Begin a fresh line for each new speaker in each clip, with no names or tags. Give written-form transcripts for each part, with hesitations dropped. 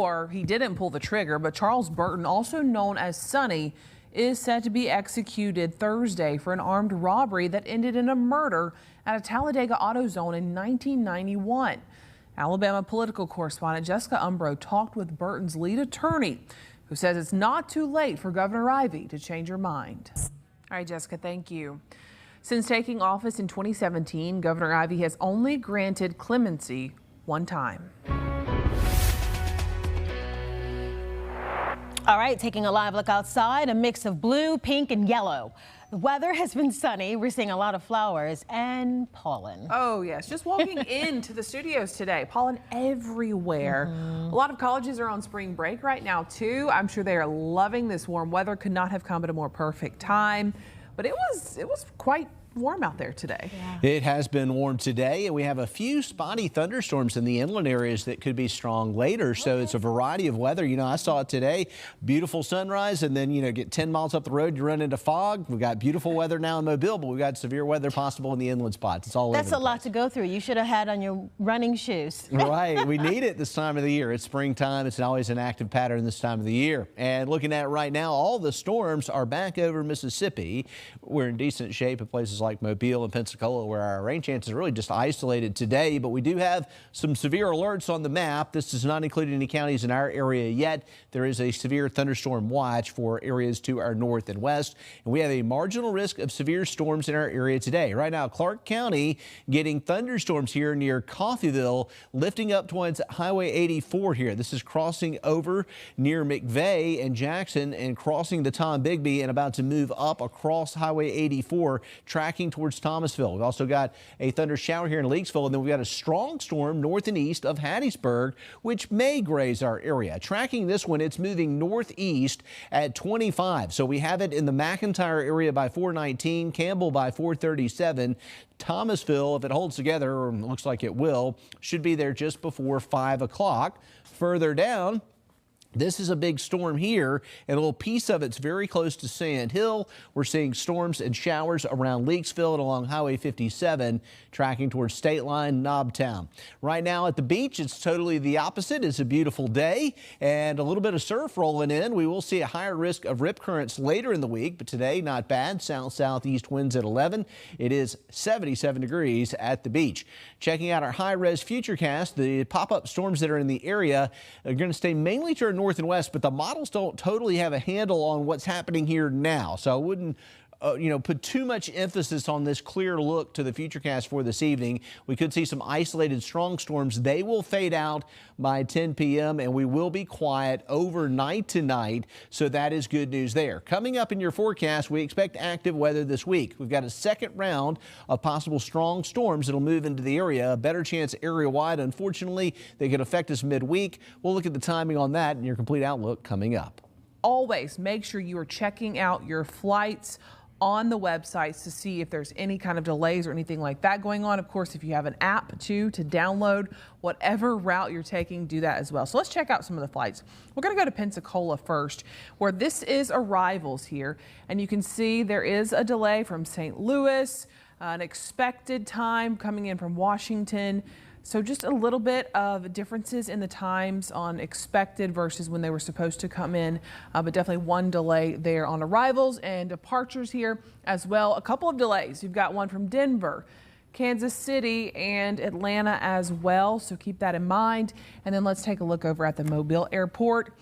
or he didn't pull the trigger, but Charles Burton, also known as Sonny, is set to be executed Thursday for an armed robbery that ended in a murder at a Talladega AutoZone in 1991. Alabama political correspondent Jessica Umbro talked with Burton's lead attorney, who says it's not too late for Governor Ivey to change her mind. All right, Jessica, thank you. Since taking office in 2017, Governor Ivey has only granted clemency one time.
All right, taking a live look outside, a mix of blue, pink, and yellow. The weather has been sunny. We're seeing a lot of flowers and pollen.
Oh, yes. Just walking into the studios today, pollen everywhere. A lot of colleges are on spring break right now, too. I'm sure they are loving this warm weather. Could not have come at a more perfect time. But it was quite warm out there today.
Yeah. It has been warm today, and we have a few spotty thunderstorms in the inland areas that could be strong later. So it's a variety of weather. You know, I saw it today, beautiful sunrise, and then, you know, get 10 miles up the road, you run into fog. We've got beautiful weather now in Mobile, but we've got severe weather possible in the inland spots. It's all
That's a lot to go through. You should have had on your running shoes.
Right. We need it this time of the year. It's springtime. It's always an active pattern this time of the year. And looking at it right now, all the storms are back over Mississippi. We're in decent shape at places like Mobile and Pensacola, where our rain chances are really just isolated today, but we do have some severe alerts on the map. This does not include any counties in our area yet. There is a severe thunderstorm watch for areas to our north and west, and we have a marginal risk of severe storms in our area today. Right now, Clark County getting thunderstorms here near Coffeyville, lifting up towards Highway 84 here. This is crossing over near McVeigh and Jackson and crossing the Tom Bigby and about to move up across Highway 84, tracking towards Thomasville. We've also got a thunder shower here in Leakesville, and then we've got a strong storm north and east of Hattiesburg, which may graze our area. Tracking this one, it's moving northeast at 25. So we have it in the McIntyre area by 419, Campbell by 437. Thomasville, if it holds together, or looks like it will, should be there just before 5 o'clock. Further down, this is a big storm here, and a little piece of it's very close to Sand Hill. We're seeing storms and showers around Leakesville and along Highway 57, tracking towards State Line, Knobtown. Right now at the beach, it's totally the opposite. It's a beautiful day and a little bit of surf rolling in. We will see a higher risk of rip currents later in the week, but today not bad. South-southeast winds at 11. It is 77 degrees at the beach. Checking out our high-res futurecast, the pop-up storms that are in the area are going to stay mainly to our north and west, but the models don't totally have a handle on what's happening here now. So I wouldn't put too much emphasis on this clear look to the futurecast for this evening. We could see some isolated strong storms. They will fade out by 10 p.m. and we will be quiet overnight tonight. So that is good news there. Coming up in your forecast, we expect active weather this week. We've got a second round of possible strong storms that'll move into the area. A better chance area wide. Unfortunately, they could affect us midweek. We'll look at the timing on that and your complete outlook coming up.
Always make sure you are checking out your flights on the websites to see if there's any kind of delays or anything like that going on. Of course, if you have an app too to download, whatever route you're taking, do that as well. So let's check out some of the flights. We're going to go to Pensacola first, where this is arrivals here, and you can see there is a delay from St. Louis, an expected time coming in from Washington. So just a little bit of differences in the times on expected versus when they were supposed to come in, but definitely one delay there on arrivals and departures here as well. A couple of delays. You've got one from Denver, Kansas City, and Atlanta as well, so keep that in mind. And then let's take a look over at the Mobile Airport.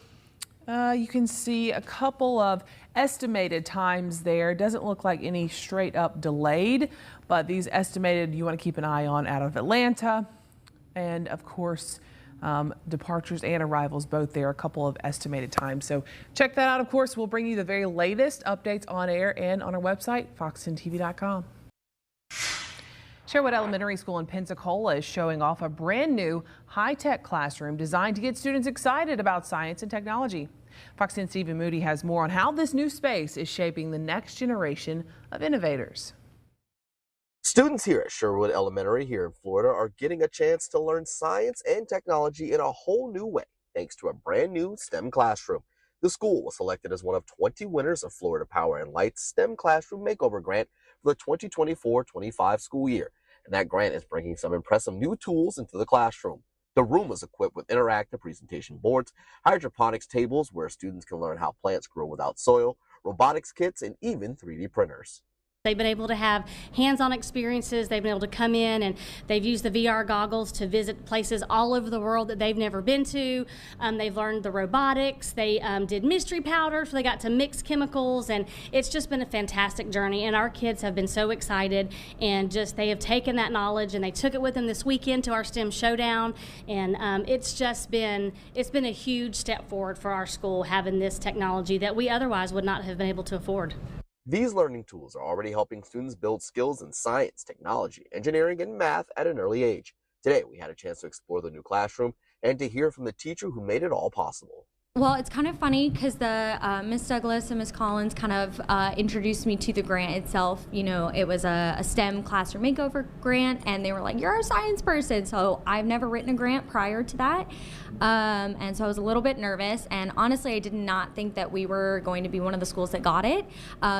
You can see a couple of estimated times there. Doesn't look like any straight up delayed, but these estimated you want to keep an eye on out of Atlanta. And of course, departures and arrivals both there, a couple of estimated times. So check that out. Of course, we'll bring you the very latest updates on air and on our website, fox10tv.com. Sherwood Elementary School in Pensacola is showing off a brand new high-tech classroom designed to get students excited about science and technology. Fox 10's Stephen Moody has more on how this new space is shaping the next generation of innovators.
Students here at Sherwood Elementary here in Florida are getting a chance to learn science and technology in a whole new way, thanks to a brand new STEM classroom. The school was selected as one of 20 winners of Florida Power and Light's STEM Classroom Makeover Grant for the 2024-25 school year. And that grant is bringing some impressive new tools into the classroom. The room was equipped with interactive presentation boards, hydroponics tables where students can learn how plants grow without soil, robotics kits, and even 3D printers.
They've been able to have hands-on experiences. They've been able to come in and they've used the VR goggles to visit places all over the world that they've never been to. They've learned the robotics. They did mystery powder, so they got to mix chemicals, and it's just been a fantastic journey. And our kids have been so excited, and just they have taken that knowledge and they took it with them this weekend to our STEM showdown. And it's been a huge step forward for our school, having this technology that we otherwise would not have been able to afford.
These learning tools are already helping students build skills in science, technology, engineering, and math at an early age. Today, we had a chance to explore the new classroom and to hear from the teacher who made it all possible.
Well, it's kind of funny because the Miss Douglas and Miss Collins kind of introduced me to the grant itself. You know, it was a STEM classroom makeover grant, and they were like, "You're a science person." So I've never written a grant prior to that, and so I was a little bit nervous. And honestly, I did not think that we were going to be one of the schools that got it.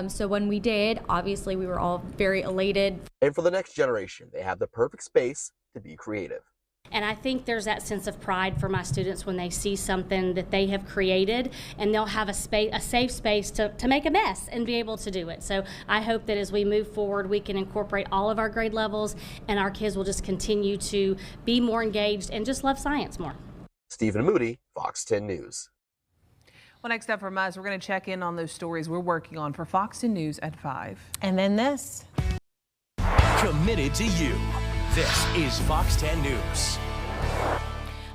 So when we did, obviously, we were all very elated.
And for the next generation, they have the perfect space to be creative.
And I think there's that sense of pride for my students when they see something that they have created, and they'll have a safe space to make a mess and be able to do it. So I hope that as we move forward, we can incorporate all of our grade levels, and our kids will just continue to be more engaged and just love science more.
Stephen Moody, Fox 10 News.
Well, next up from us, we're going to check in on those stories we're working on for Fox 10 News at 5.
And then this.
Committed to you. This is Fox 10 News.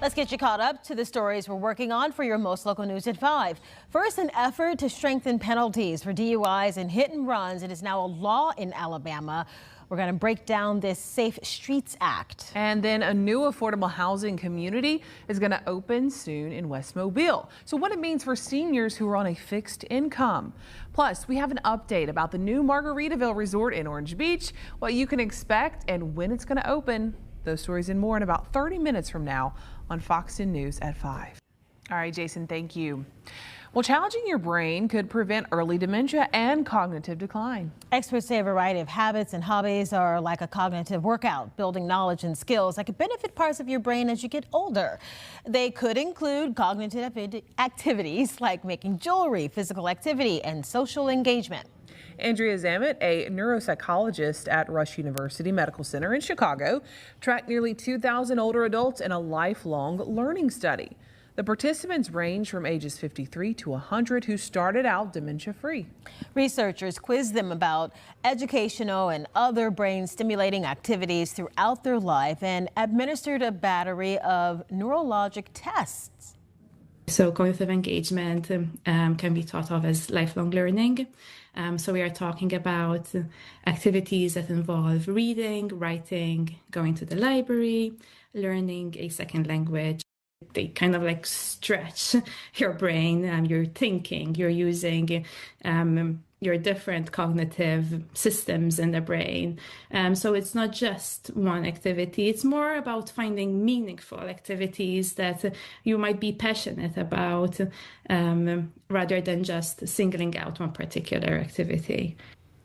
Let's get you caught up to the stories we're working on for your most local news at 5. First, an effort to strengthen penalties for DUIs and hit and runs. It is now a law in Alabama. We're going to break down this Safe Streets Act.
And then a new affordable housing community is going to open soon in West Mobile. So what it means for seniors who are on a fixed income. Plus, we have an update about the new Margaritaville Resort in Orange Beach, what you can expect and when it's going to open. Those stories and more in about 30 minutes from now on Fox 10 News at 5. All right, Jason, thank you. Well, challenging your brain could prevent early dementia and cognitive decline.
Experts say a variety of habits and hobbies are like a cognitive workout, building knowledge and skills that could benefit parts of your brain as you get older. They could include cognitive activities like making jewelry, physical activity, and social engagement.
Andrea Zammit, a neuropsychologist at Rush University Medical Center in Chicago, tracked nearly 2,000 older adults in a lifelong learning study. The participants range from ages 53 to 100 who started out dementia-free. Researchers quizzed them about educational and other brain-stimulating activities throughout their life and administered a battery of neurologic tests.
So cognitive engagement can be thought of as lifelong learning. So we are talking about activities that involve reading, writing, going to the library, learning a second language. They kind of like stretch your brain, your thinking, you're using your different cognitive systems in the brain. So it's not just one activity, it's more about finding meaningful activities that you might be passionate about rather than just singling out one particular activity.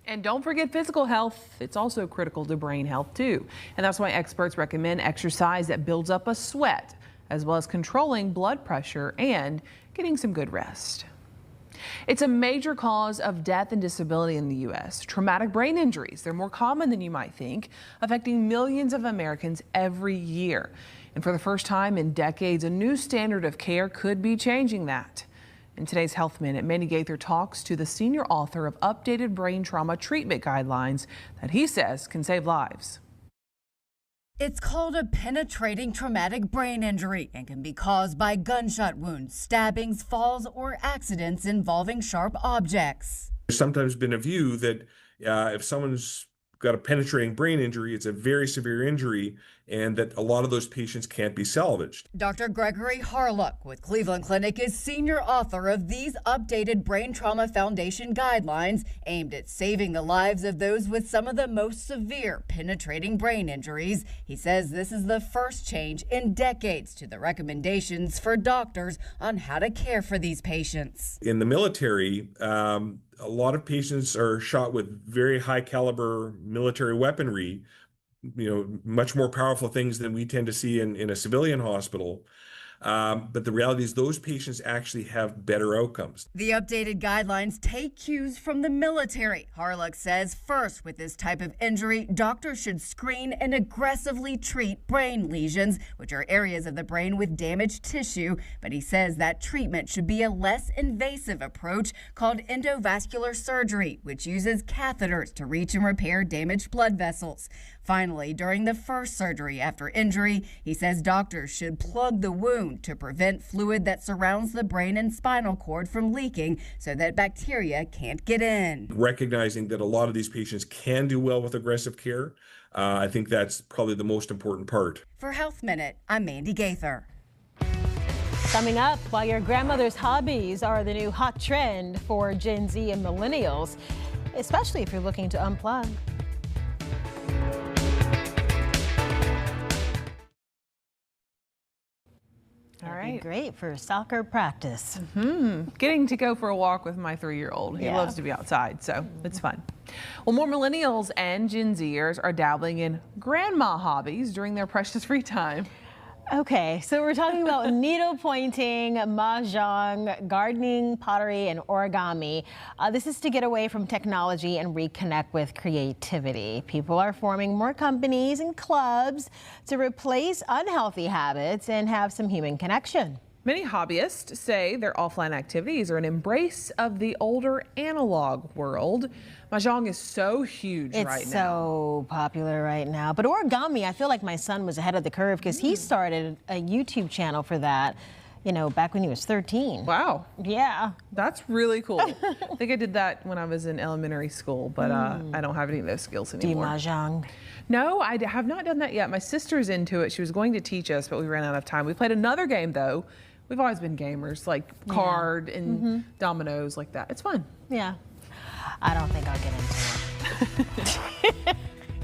And don't forget physical health. It's also critical to brain health too. And that's why experts recommend exercise that builds up a sweat, as well as controlling blood pressure and getting some good rest. It's a major cause of death and disability in the U.S. Traumatic brain injuries. They're more common than you might think, affecting millions of Americans every year. And for the first time in decades, a new standard of care could be changing that. In today's Health Minute, Mandy Gaither talks to the senior author of updated brain trauma treatment guidelines that he says can save lives.
It's called a penetrating traumatic brain injury and can be caused by gunshot wounds, stabbings, falls, or accidents involving sharp objects.
There's sometimes been a view that if someone's got a penetrating brain injury, it's a very severe injury, and that a lot of those patients can't be salvaged.
Dr. Gregory Harlock with Cleveland Clinic is senior author of these updated Brain Trauma Foundation guidelines aimed at saving the lives of those with some of the most severe penetrating brain injuries. He says this is the first change in decades to the recommendations for doctors on how to care for these patients.
In the military, a lot of patients are shot with very high caliber military weaponry, much more powerful things than we tend to see in a civilian hospital. But the reality is those patients actually have better outcomes.
The updated guidelines take cues from the military. Harlock says first, with this type of injury, doctors should screen and aggressively treat brain lesions, which are areas of the brain with damaged tissue. But he says that treatment should be a less invasive approach called endovascular surgery, which uses catheters to reach and repair damaged blood vessels. Finally, during the first surgery after injury, he says doctors should plug the wound to prevent fluid that surrounds the brain and spinal cord from leaking so that bacteria can't get in.
Recognizing that a lot of these patients can do well with aggressive care, I think that's probably the most important part.
For Health Minute, I'm Mandy Gaither.
Coming up, while your grandmother's hobbies are the new hot trend for Gen Z and millennials, especially if you're looking to unplug.
All right.
Great for soccer practice.
Getting to go for a walk with my 3-year-old. He loves to be outside, so it's fun. Well, more millennials and Gen Zers are dabbling in grandma hobbies during their precious free time.
Okay, so we're talking about needle pointing, mahjong, gardening, pottery, and origami. This is to get away from technology and reconnect with creativity. People are forming more companies and clubs to replace unhealthy habits and have some human connection.
Many hobbyists say their offline activities are an embrace of the older analog world. Mahjong is so huge right now.
It's so popular right now. But origami, I feel like my son was ahead of the curve because he started a YouTube channel for that, back when he was 13.
Wow.
Yeah.
That's really cool. I think I did that when I was in elementary school, but I don't have any of those skills anymore.
Do you mahjong?
No, I have not done that yet. My sister's into it. She was going to teach us, but we ran out of time. We played another game, though. We've always been gamers, like card and dominoes like that. It's fun.
Yeah. I don't think I'll get into it.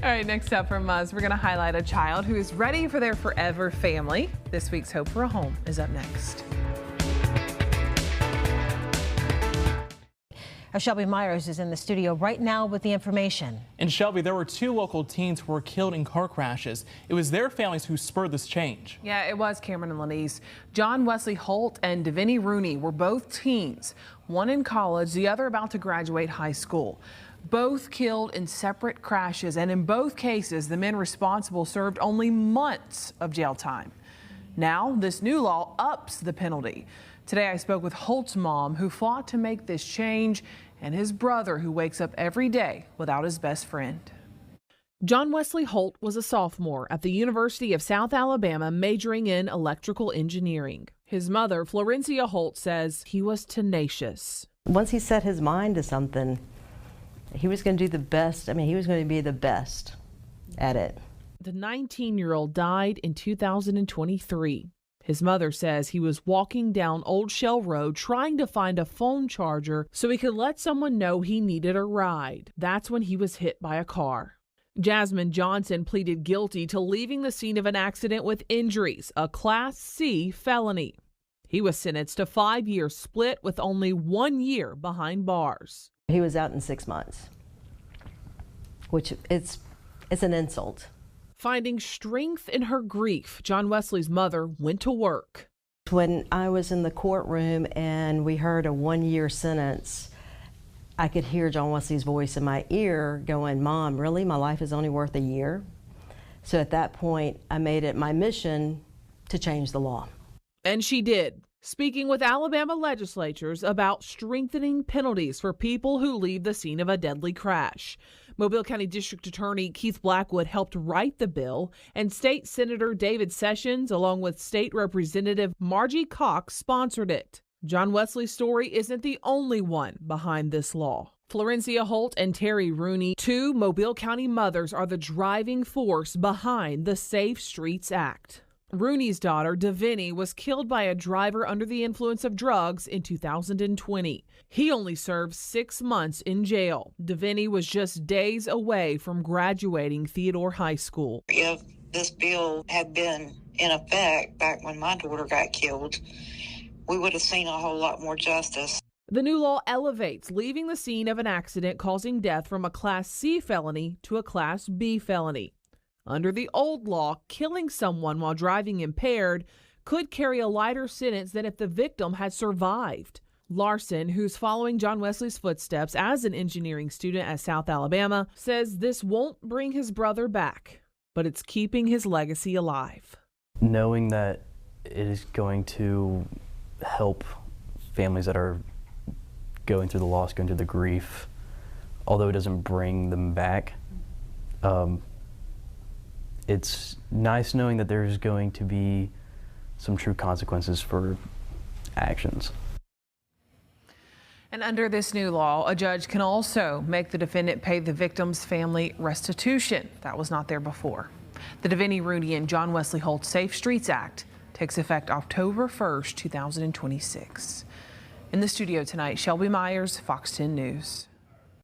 All right, next up from us, we're going to highlight a child who is ready for their forever family. This week's Hope for a Home is up next.
Shelby Myers is in the studio right now with the information.
And Shelby, there were 2 local teens who were killed in car crashes. It was their families who spurred this change.
Yeah, it was Cameron and Lenise. John Wesley Holt and Davini Rooney were both teens, one in college, the other about to graduate high school. Both killed in separate crashes, and in both cases, the men responsible served only months of jail time. Now, this new law ups the penalty. Today, I spoke with Holt's mom, who fought to make this change, and his brother, who wakes up every day without his best friend. John Wesley Holt was a sophomore at the University of South Alabama, majoring in electrical engineering. His mother, Florencia Holt, says he was tenacious.
Once he set his mind to something, he was going to do the best. He was going to be the best at it.
The 19-year-old died in 2023. His mother says he was walking down Old Shell Road trying to find a phone charger so he could let someone know he needed a ride. That's when he was hit by a car. Jasmine Johnson pleaded guilty to leaving the scene of an accident with injuries, a Class C felony. He was sentenced to 5 years split with only 1 year behind bars.
He was out in 6 months, which it's an insult.
Finding strength in her grief, John Wesley's mother went to work.
When I was in the courtroom and we heard a 1-year sentence, I could hear John Wesley's voice in my ear going, "Mom, really? My life is only worth a year?" So at that point, I made it my mission to change the law.
And she did, speaking with Alabama legislatures about strengthening penalties for people who leave the scene of a deadly crash. Mobile County District Attorney Keith Blackwood helped write the bill, and State Senator David Sessions, along with State Representative Margie Cox, sponsored it. John Wesley's story isn't the only one behind this law. Florencia Holt and Terry Rooney, 2 Mobile County mothers, are the driving force behind the Safe Streets Act. Rooney's daughter, Davini, was killed by a driver under the influence of drugs in 2020. He only served 6 months in jail. Davini was just days away from graduating Theodore High School.
If this bill had been in effect back when my daughter got killed, we would have seen a whole lot more justice.
The new law elevates leaving the scene of an accident causing death from a Class C felony to a Class B felony. Under the old law, killing someone while driving impaired could carry a lighter sentence than if the victim had survived. Larson, who's following John Wesley's footsteps as an engineering student at South Alabama, says this won't bring his brother back, but it's keeping his legacy alive.
Knowing that it is going to help families that are going through the loss, going through the grief, although it doesn't bring them back, it's nice knowing that there's going to be some true consequences for actions.
And under this new law, a judge can also make the defendant pay the victim's family restitution. That was not there before. The Deviney Rooney and John Wesley Holt Safe Streets Act takes effect October 1st, 2026. In the studio tonight, Shelby Myers, Fox 10 News.